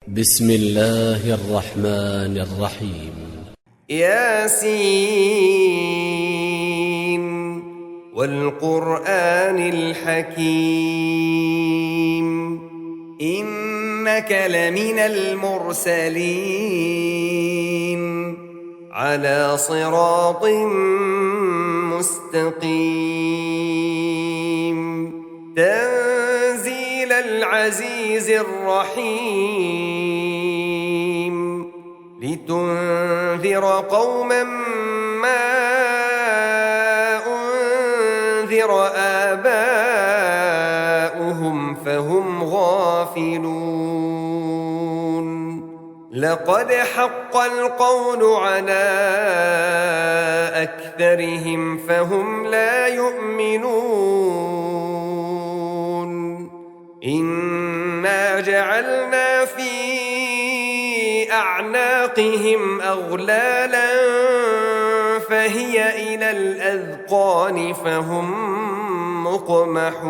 بسم الله الرحمن الرحيم. ياسين والقرآن الحكيم إنك لمن المرسلين على صراط مستقيم تنزيل العزيز الرحيم لتنذر قوما ما أنذر آباؤهم فهم غافلون لقد حق القول على أكثرهم فهم لا يؤمنون إنا جعلنا في أعناقهم أغلالا فهي إلى الأذقان فهم مقمحون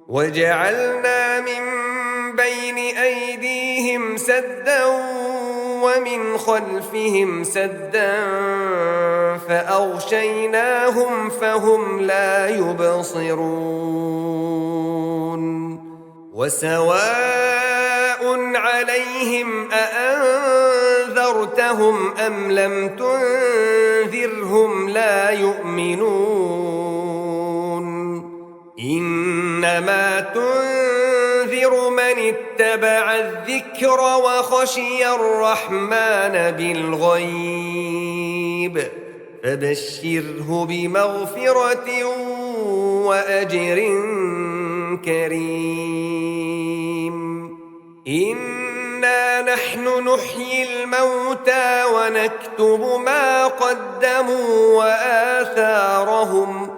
وجعلنا من بين أيديهم سدا ومن خلفهم سدا فأغشيناهم فهم لا يبصرون وسواء عليهم أأنذرتهم أم لم تنذرهم لا يؤمنون إنما تنذر من اتبع الذكر وخشي الرحمن بالغيب فبشره بمغفرة وأجر كريم إنا نحن نحيي الموتى ونكتب ما قدموا وآثارهم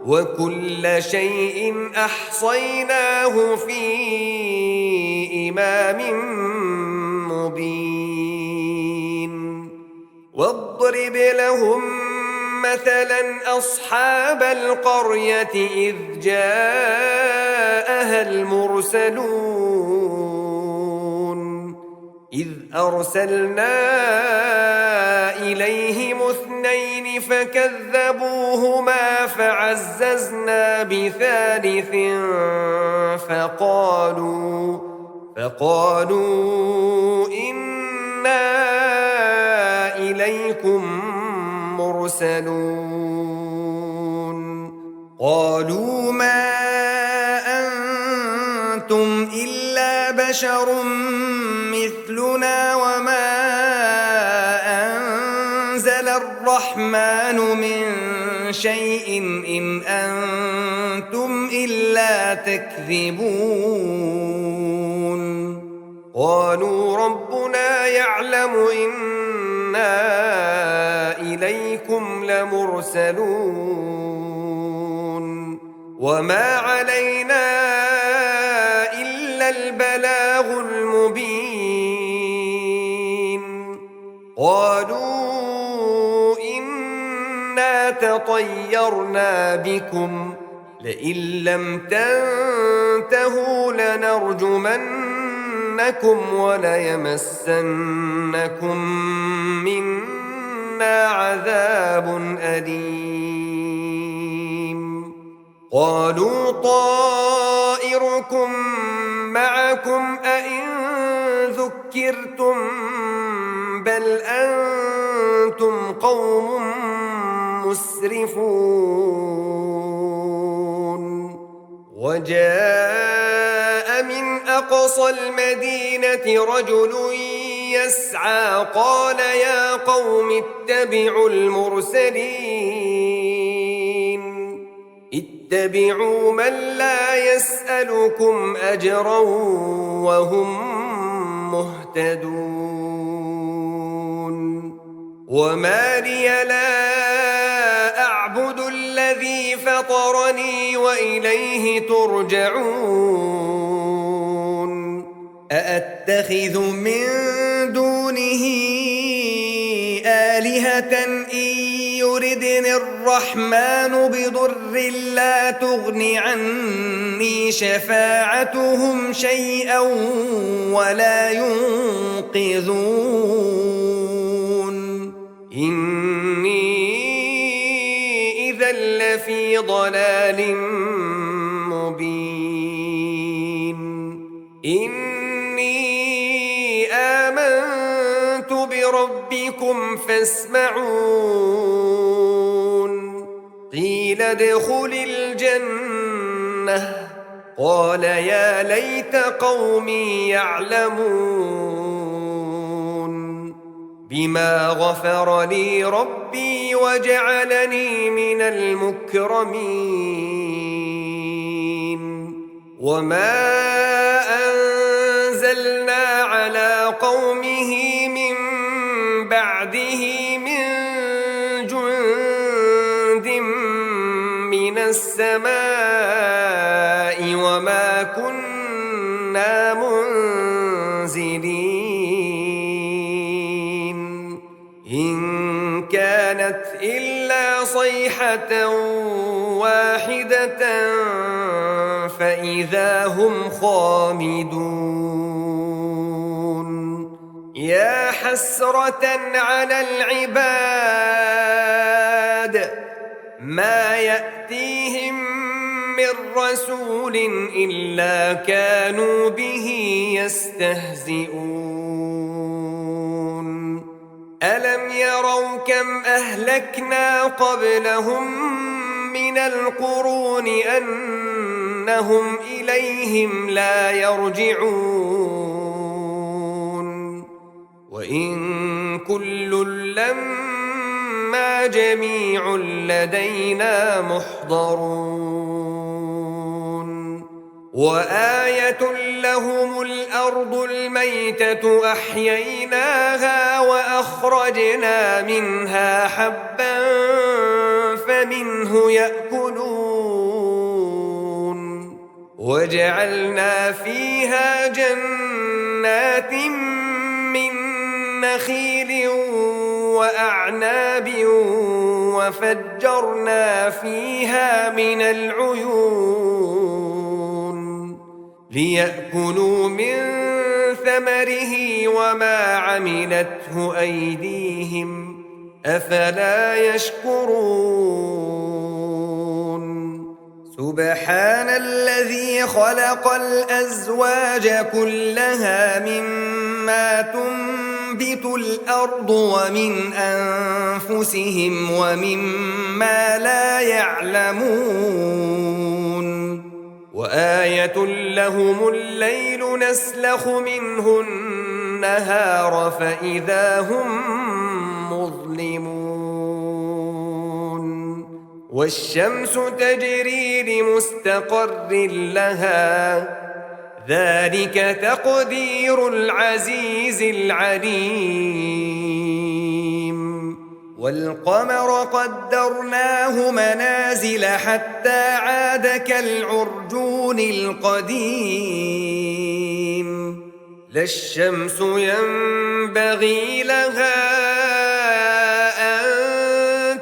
وكل شيء أحصيناه في إمام مبين واضرب لهم مثلا أصحاب القرية إذ جاءها المرسلون إذ أرسلنا إليهم اثنين فكذبوهما فعززنا بثالث فقالوا إنا إليكم مرسلون قالوا ما أنتم إلا بشر مثلنا وما أنزل الرحمن من شيء إن أنتم إلا تكذبون قالوا ربنا يعلم إنا إليكم لمرسلون وما علينا إلا البلاغ المبين قالوا إنا تطيرنا بكم لئن لم تنتهوا لنرجمنكم وليمسنكم منا عذاب أليم قالوا طائركم معكم أئن ذكرتم بل أنتم قوم مسرفون وجاء من أقصى المدينة رجل يسعى قال يا قوم اتبعوا المرسلين اتبعوا من لا يسألكم أجرا وهم مهتدون وما لي لا أعبد الذي فطرني وإليه ترجعون أأتخذ من دونه آلهة إن يردني الرحمن بضر لا تغن عني شفاعتهم شيئا ولا ينقذون إني إذا لفي ضلال مبين إني آمنت بربكم فاسمعون قيل ادخل الجنة قال يا ليت قومي يعلمون بما غفر لي ربي وجعلني من المكرمين وما أنزلنا على قومه من بعده من جند من السماء وما كنا منزلين إن كانت إلا صيحة واحدة فإذا هم خامدون يا حسرة على العباد ما يأتيهم من رسول إلا كانوا به يستهزئون ألم يروا كم أهلكنا قبلهم من القرون أنهم إليهم لا يرجعون وإن كل لما جميع لدينا محضرون وآية لهم الأرض الميتة أحييناها وأخرجنا منها حبا فمنه يأكلون وجعلنا فيها جنات من نخيل وأعناب وفجرنا فيها من العيون ليأكلوا من ثمره وما عملته أيديهم أفلا يشكرون سبحان الذي خلق الأزواج كلها مما تنبت الأرض ومن أنفسهم ومما لا يعلمون وآية لهم الليل نسلخ منه النهار فإذا هم مظلمون والشمس تجري لمستقر لها ذلك تقدير العزيز العليم والقمر قدرناه منازل حتى عاد كالعرجون القديم لا الشمس ينبغي لها أن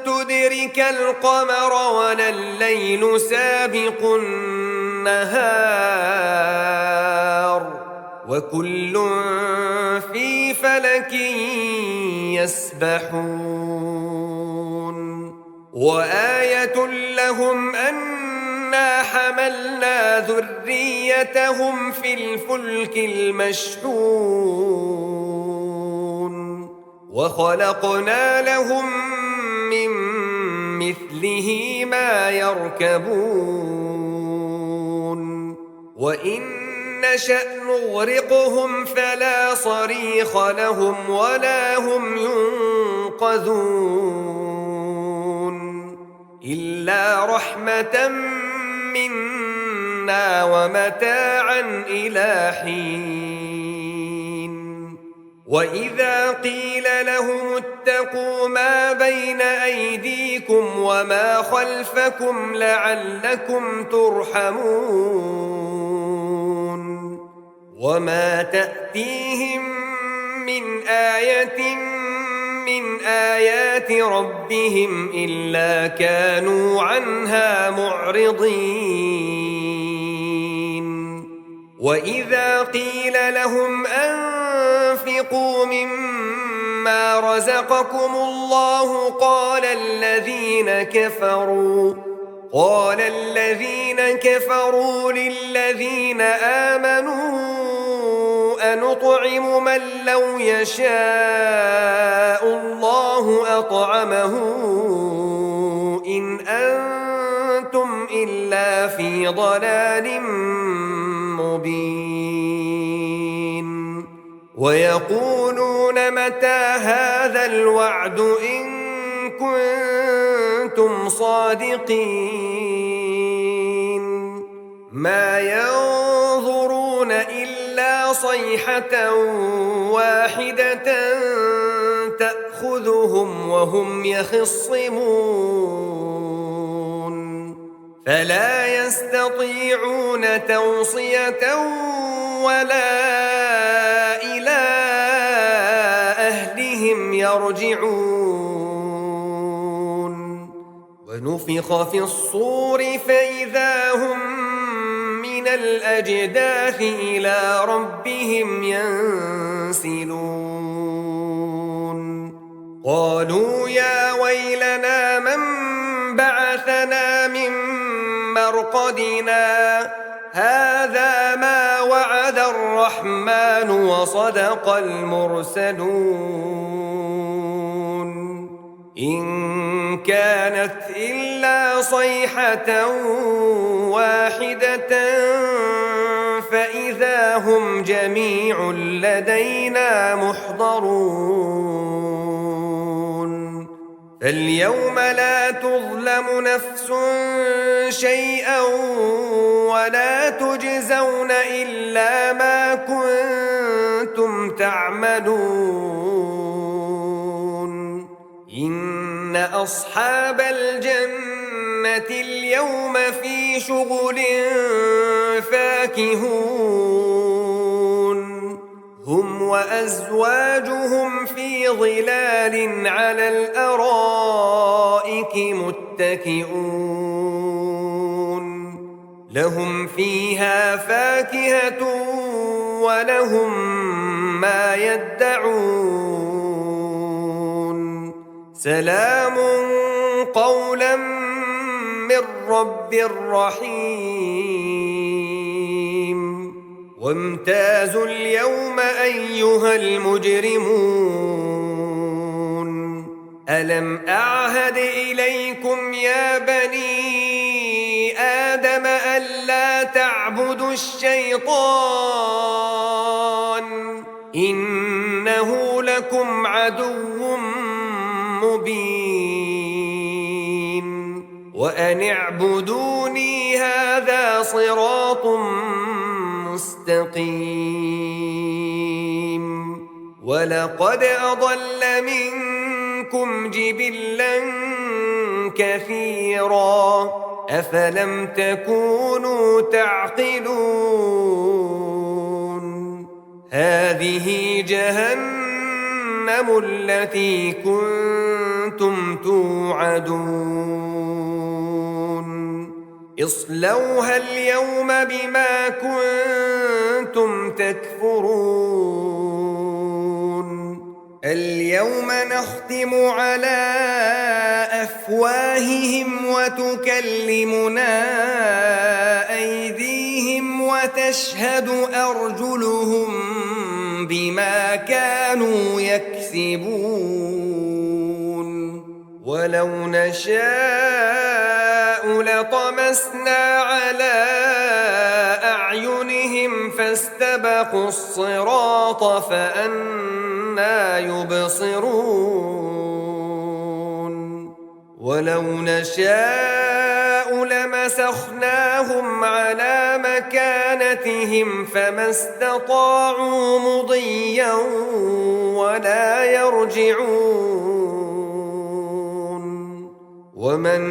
تدرك القمر ولا الليل سابق النهار وكل في فلك يسبحون وآية لهم أنا حملنا ذريتهم في الفلك المشحون وخلقنا لهم من مثله ما يركبون وإن نشأ نغرقهم فلا صريخ لهم ولا هم ينقذون إلا رحمة منا ومتاعا إلى حين وإذا قيل لهم اتقوا ما بين أيديكم وما خلفكم لعلكم ترحمون وما تأتيهم من آية من آيات ربهم إلا كانوا عنها معرضين وإذا قيل لهم أنفقوا مما رزقكم الله قال الذين كفروا للذين آمنوا أنطعم من لو يشاء الله أطعمه إن أنتم إلا في ضلال مبين ويقولون متى هذا الوعد إن كنتم صادقين ما ينظرون إلا صيحة واحدة تأخذهم وهم يخصمون فلا يستطيعون توصية ولا إلى أهلهم يرجعون ونفخ في الصور فإذا هم من الأجداث إلى ربهم ينسلون قالوا يا ويلنا من بعثنا من مرقدنا هذا ما وعد الرحمن وصدق المرسلون إن كانت إلا صيحة واحدة فإذا هم جميع لدينا محضرون فاليوم لا تظلم نفس شيئا ولا تجزون إلا ما كنتم تعملون إن أصحاب الجنة اليوم في شغل فاكهون هم وأزواجهم في ظلال على الأرائك متكئون لهم فيها فاكهة ولهم ما يدعون سلام قولا من رب رحيم وامتازوا اليوم أيها المجرمون ألم أعهد إليكم يا بني آدم ألا تعبدوا الشيطان إنه لكم عدو مبين وأن اعبدوني هذا صراط مستقيم ولقد أضل منكم جبلا كثيرا أفلم تكونوا تعقلون هذه جهنم التي كنتم توعدون اصلوها اليوم بما كنتم تكفرون اليوم نختم على أفواههم وتكلمنا أيديهم وتشهد أرجلهم بما كانوا يكسبون ولو نشاء لطمسنا على أعينهم فاستبقوا الصراط فأنى يبصرون ولو نشاء لمسخناهم على مكانتهم فما استطاعوا مضيا ولا يرجعون ومن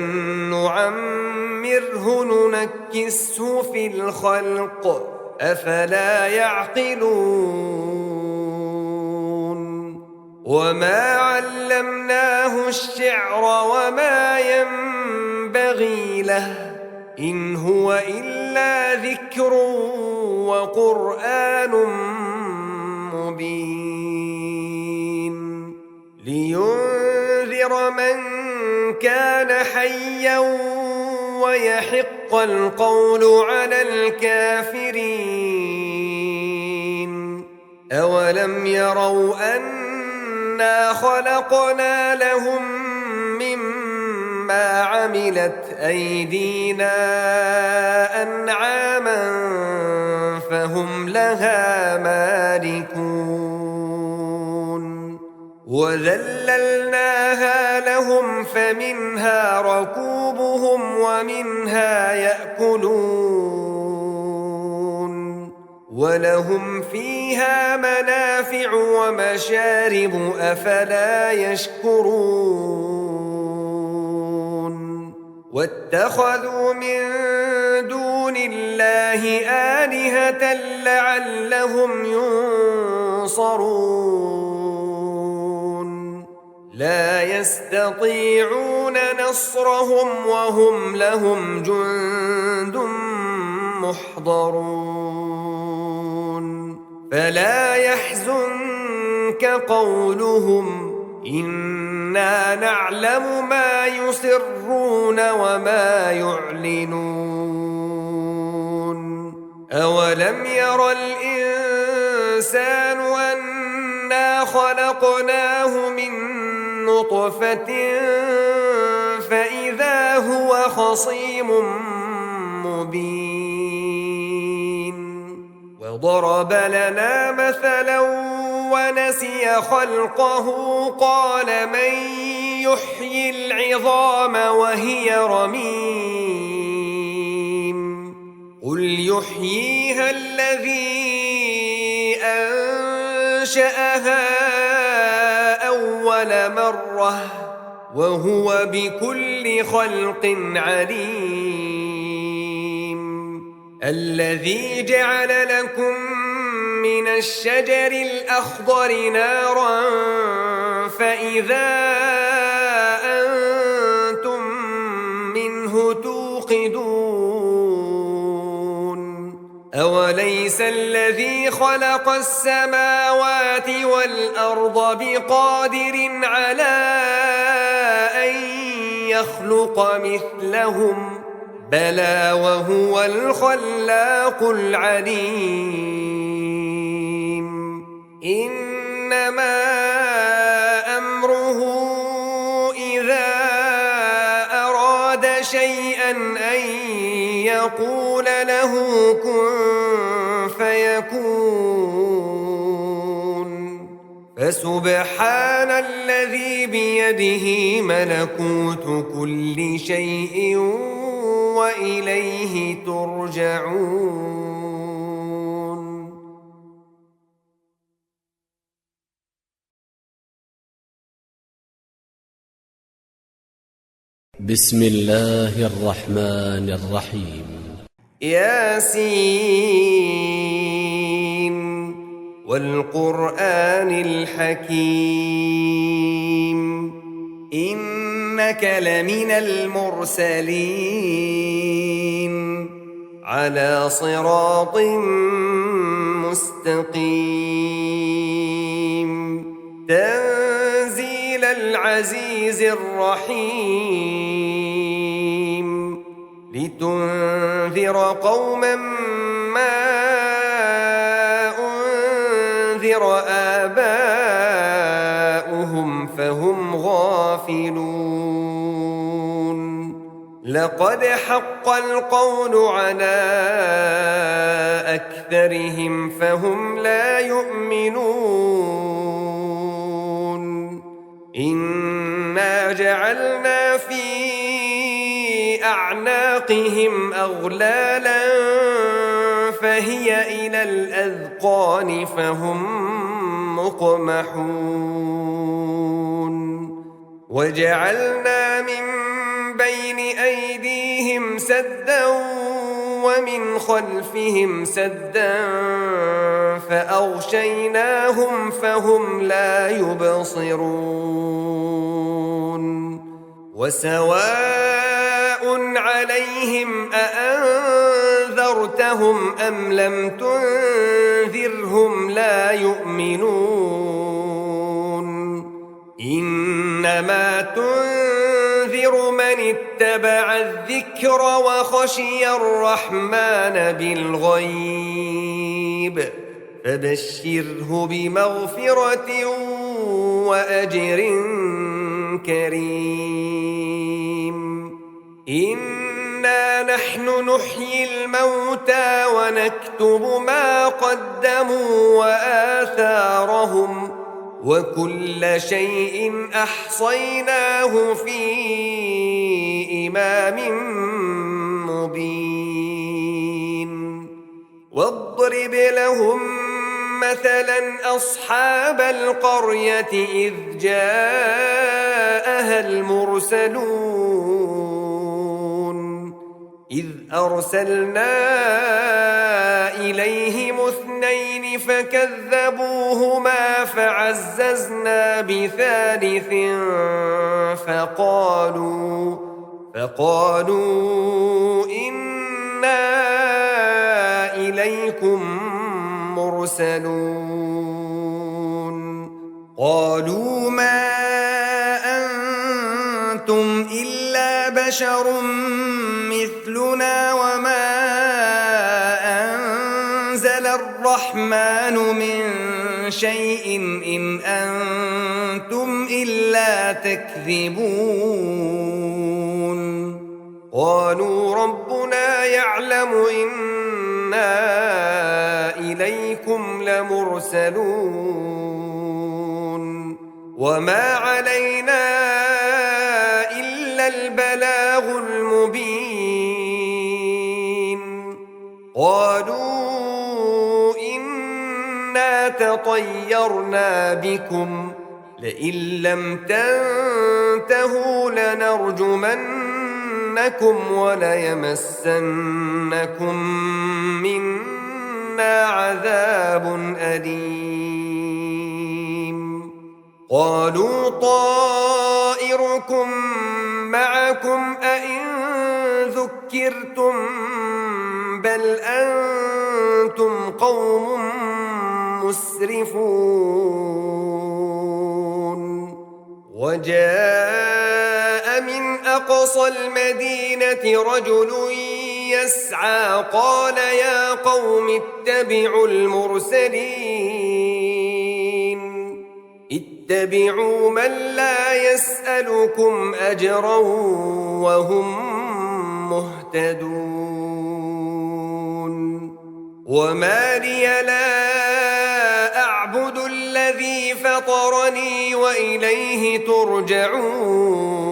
نعمره ننكسه في الخلق أفلا يعقلون وما علمناه الشعر وما ينبغي له إن هو إلا ذكر وقرآن مبين لينذر من كان حيا ويحق القول على الكافرين أولم يروا أنا خلقنا لهم مما عملت أيدينا أنعاما فهم لها مالكون وذللناها لهم فمنها ركوبهم ومنها يأكلون ولهم فيها منافع ومشارب أفلا يشكرون واتخذوا من دون الله آلهة لعلهم ينصرون لا يستطيعون نصرهم وهم لهم جند محضرون فلا يحزنك قولهم إنا نعلم ما يسرون وما يعلنون أولم ير الإنسان أنا خلقناه من نطفة فإذا هو خصيم مبين وضرب لنا مثلا ونسي خلقه قال من يحيي العظام وهي رميم قل يحييها الذي أنشأها أول مرة وهو بكل خلق عليم الذي جعل لكم من الشجر الأخضر نارا فإذا أنتم منه توقدون أوليس الذي خلق السماوات والأرض بقادر على أن يخلق مثلهم بلى وهو الخلاق العليم إنما أمره إذا أراد شيئا أن يقول له كن فيكون فسبحان الذي بيده ملكوت كل شيء وإليه ترجعون بسم الله الرحمن الرحيم ياسين والقرآن الحكيم إنك لمن المرسلين على صراط مستقيم تنزيل العزيز الرحيم لتنذر قوما ما أنذر آباؤهم فهم غافلون لقد حق القول على أكثرهم فهم لا يؤمنون إنا جعلنا في أعناقهم أغلالا فهي إلى الأذقان فهم مقمحون وجعلنا من بين أيديهم سدا ومن خلفهم سدا فأغشيناهم فهم لا يبصرون وسواء عليهم أأنذرتهم أم لم تنذرهم لا يؤمنون إنما تنذر من اتبع الذكر وخشي الرحمن بالغيب فبشره بمغفرة وأجر كريم إنا نحن نحيي الموتى ونكتب ما قدموا وآثارهم وكل شيء أحصيناه في إمام مبين واضرب لهم مثلا أصحاب القرية إذ جاءها المرسلون إذ أرسلنا إليهم اثنين فكذبوهما فعززنا بثالث فقالوا إنا إليكم مرسلون قالوا ما أنتم إلا بشر مثلنا وما أنزل الرحمن من شيء إن أنتم إلا تكذبون قالوا ربنا يعلم إنا إليكم لمرسلون وما علينا إلا البلاغ المبين قالوا إنا تطيرنا بكم لئن لم تنتهوا لنرجمنكم وليمسنكم منا عذاب أليم قالوا طائركم معكم أئن ذكرتم بل أنتم قوم مسرفون وجاء من أقصى المدينة رجل يسعى قال يا قوم اتبعوا المرسلين اتبعوا من لا يسألكم أجرا وهم مهتدون وما لي لا أعبد الذي فطرني وإليه ترجعون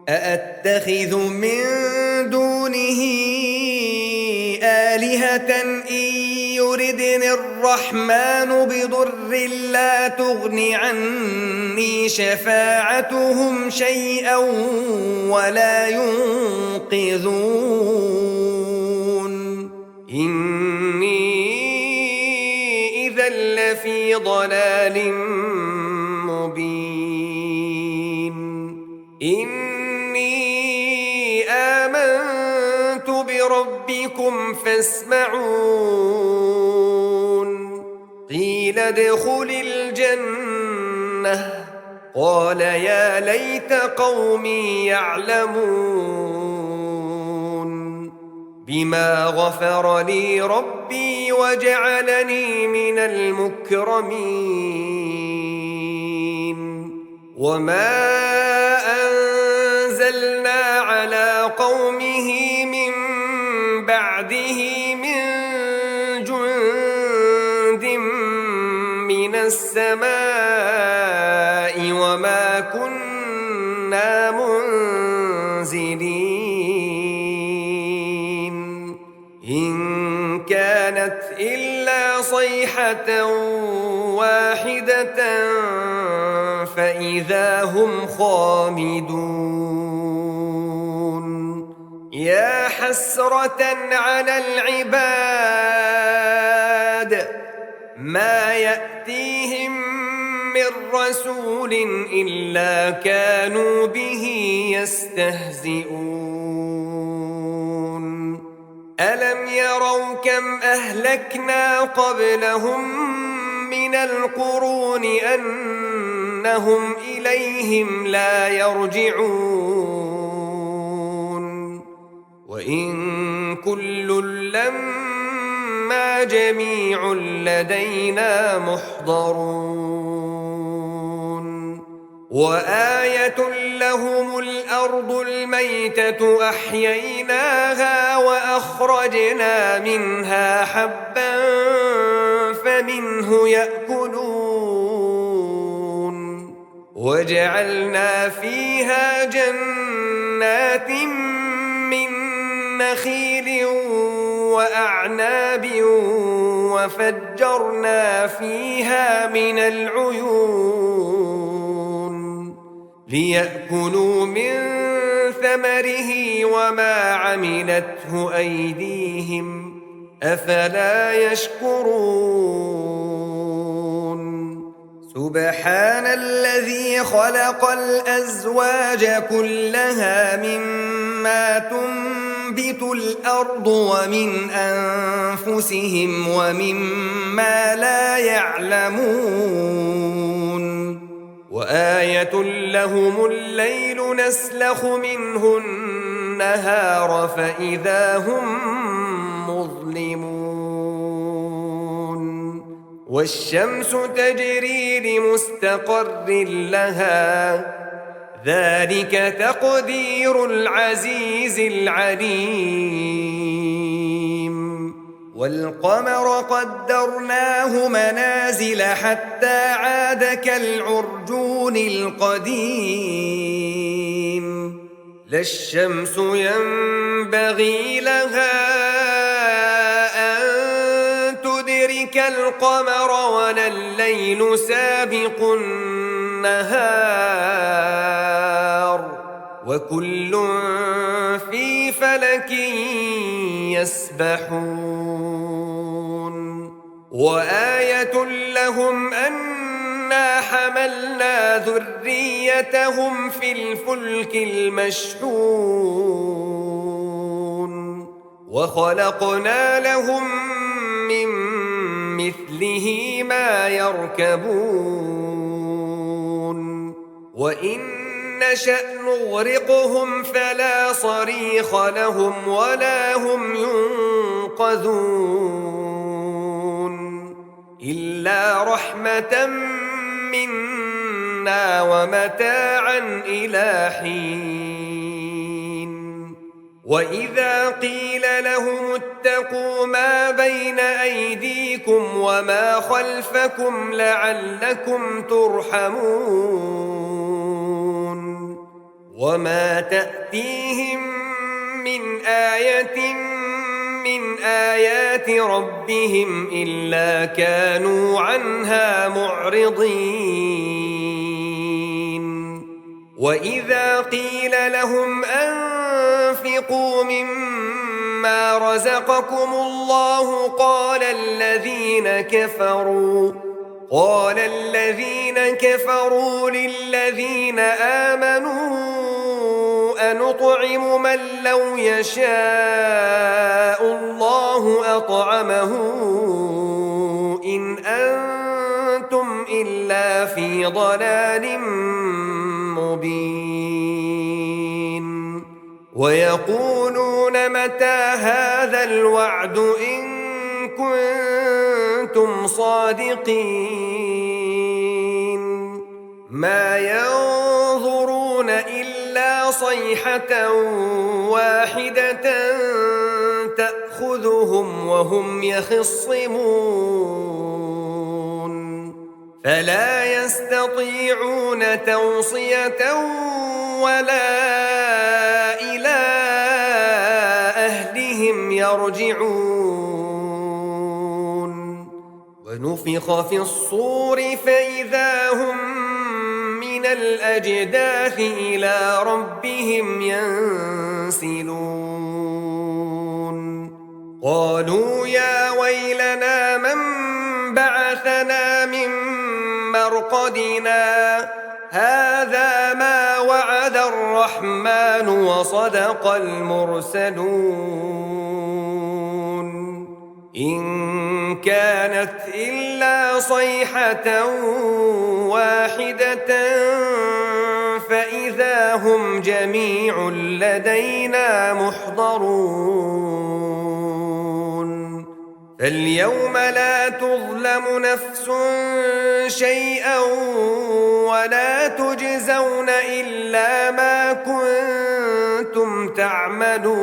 أأتخذ من دونه آلهة إن يردني الرحمن بضر لا تغن عني شفاعتهم شيئا ولا ينقذون إني إذا لفي ضلال مبين إني آمنت بربكم فاسمعون قيل ادخل الجنة قال يا ليت قومي يعلمون بما غفر لي ربي وجعلني من المكرمين وما أنزلنا على قومه من بعده من جند من السماء وما كنا منزلين إن كانت إلا صيحة واحدة فإذا هم خامدون يا يا حسرة على العباد ما يأتيهم من رسول إلا كانوا به يستهزئون ألم يروا كم أهلكنا قبلهم من القرون أنهم إليهم لا يرجعون وإن كل لما جميع لدينا محضرون وآية لهم الأرض الميتة أحييناها وأخرجنا منها حبا فمنه يأكلون وجعلنا فيها جنات من نخيل وأعناب وفجرنا فيها من العيون ليأكلوا من ثمره وما عملته أيديهم أفلا يشكرون سبحان الذي خلق الأزواج كلها مما تنبت الأرض ومن أنفسهم ومما لا يعلمون وآية لهم الليل نسلخ منه النهار فإذا هم مظلمون والشمس تجري لمستقر لها ذلك تقدير العزيز العليم والقمر قدرناه منازل حتى عاد كالعرجون القديم لا الشمس ينبغي لها أن تدرك القمر ولا الليل سابق النهار وكل في فلك يسبحون وآية لهم أنا حملنا ذريتهم في الفلك المشحون وخلقنا لهم من مثله ما يركبون وإن نشأ نغرقهم فلا صريخ لهم ولا هم ينقذون إلا رحمة منا ومتاعا إلى حين وإذا قيل لهم اتقوا ما بين أيديكم وما خلفكم لعلكم ترحمون وما تأتيهم من آية من آيات ربهم إلا كانوا عنها معرضين وإذا قيل لهم أنفقوا مما رزقكم الله قال الذين كفروا للذين آمنوا أنطعم من لو يشاء الله أطعمه إن أنتم إلا في ضلال مبين ويقولون متى هذا الوعد إن كنتم صادقين ما ينظرون إلا صيحة واحدة تأخذهم وهم يخصمون فلا يستطيعون توصية ولا إلى أهلهم يرجعون ونفخ في الصور فإذا هم من الأجداث إلى ربهم ينسلون قالوا يا ويلنا من بعثنا من مرقدنا هذا ما وعد الرحمن وصدق المرسلون إن كانت إلا صيحة واحدة فإذا هم جميع لدينا محضرون فاليوم لا تظلم نفس شيئا ولا تجزون إلا ما كنتم تعملون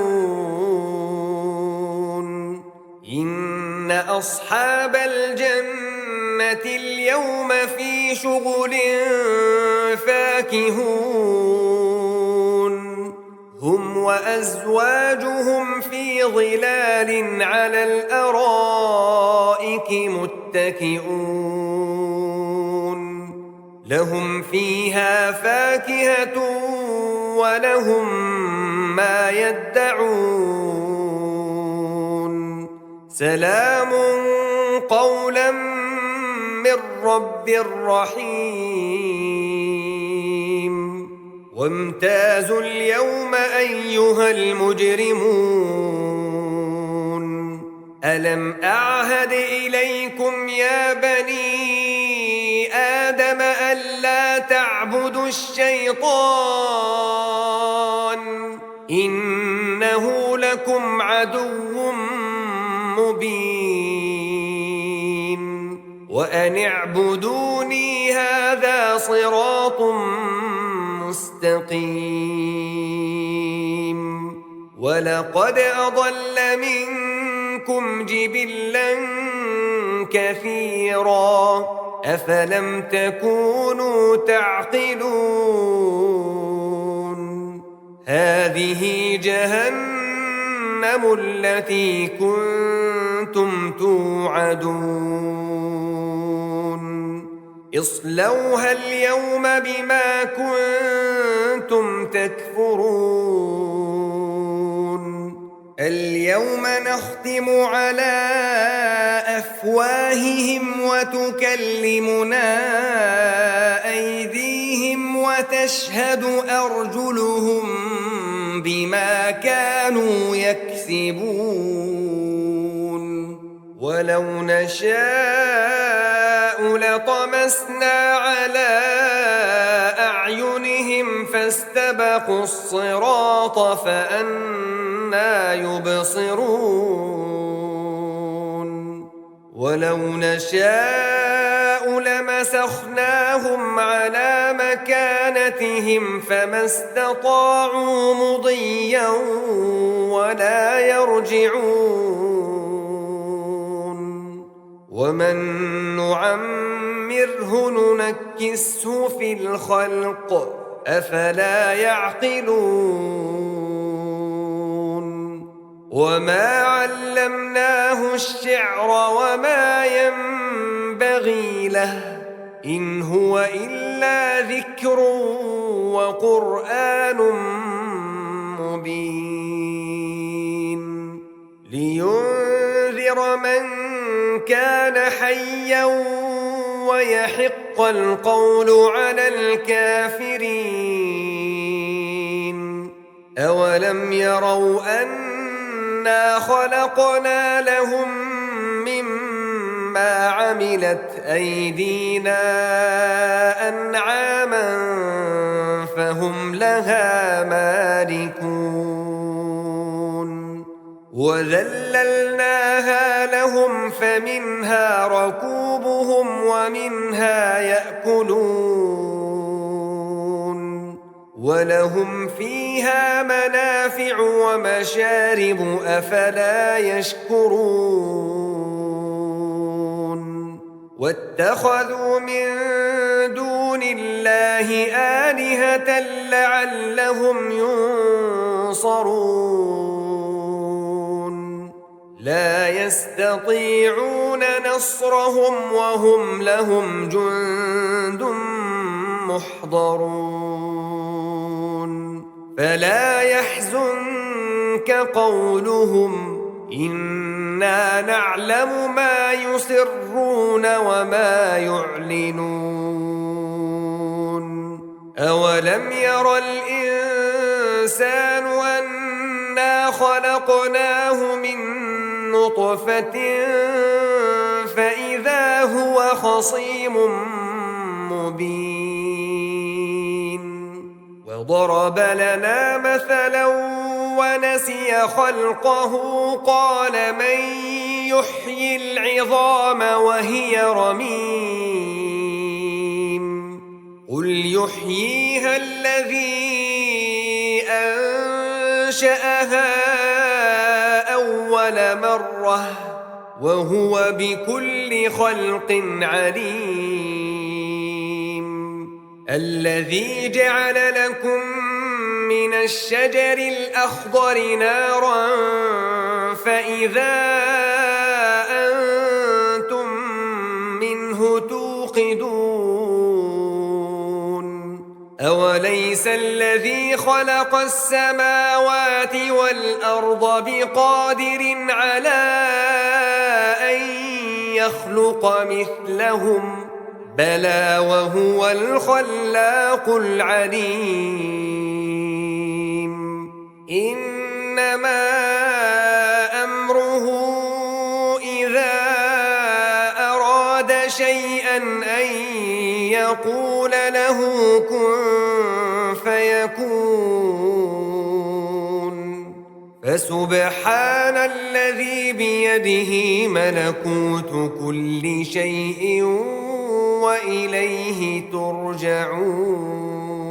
إن أصحاب الجنة اليوم في شغل فاكهون هم وأزواجهم في ظلال على الأرائك متكئون لهم فيها فاكهة ولهم ما يدعون سلام قولا من رب رحيم وامتازوا اليوم أيها المجرمون ألم أعهد إليكم يا بني آدم ألا تعبدوا الشيطان إنه لكم عدو مبين وأن اعبدوني هذا صراط مستقيم ولقد أضل منكم جبلا كثيرا أفلم تكونوا تعقلون هذه جهنم التي كنتم توعدون اصلوها اليوم بما كنتم تكفرون اليوم نختم على أفواههم وتكلمنا أيديهم وتشهد أرجلهم بما كانوا يكسبون ولو نشاء لطمسنا على أعينهم فاستبقوا الصراط فأنى يبصرون ولو نشاء لمسخناهم على مكانتهم فما استطاعوا مضيا ولا يرجعون ومن نعمره ننكسه في الخلق أفلا يعقلون وما علمناه الشعر وما ينبغي له إن هو إلا ذكر وقرآن مبين لينذر من كان حيا ويحق القول على الكافرين أولم يروا أنا خلقنا لهم مما عملت أيدينا أنعاما فهم لها مالكون وذللناها لهم فمنها ركوبهم ومنها يأكلون ولهم فيها منافع ومشارب أفلا يشكرون واتخذوا من دون الله آلهة لعلهم ينصرون لا يستطيعون نصرهم وهم لهم جند محضرون فلا يحزنك قولهم إنا نعلم ما يسرون وما يعلنون أولم ير الإنسان أنا خلقناه من نطفة فإذا هو خصيم مبين وضرب لنا مثلا ونسي خلقه قال من يحيي العظام وهي رميم قل يحييها الذي أنشأها أول مرة وهو بكل خلق عليم الذي جعل لكم من الشجر الأخضر نارا فإذا أنتم منه توقدون أوليس الذي خلق السماوات والأرض بقادر على أن يخلق مثلهم بلى وهو الخلاق العليم إنما أمره إذا أراد شيئا أن يقول له كن فيكون فسبحان الذي بيده ملكوت كل شيء وإليه ترجعون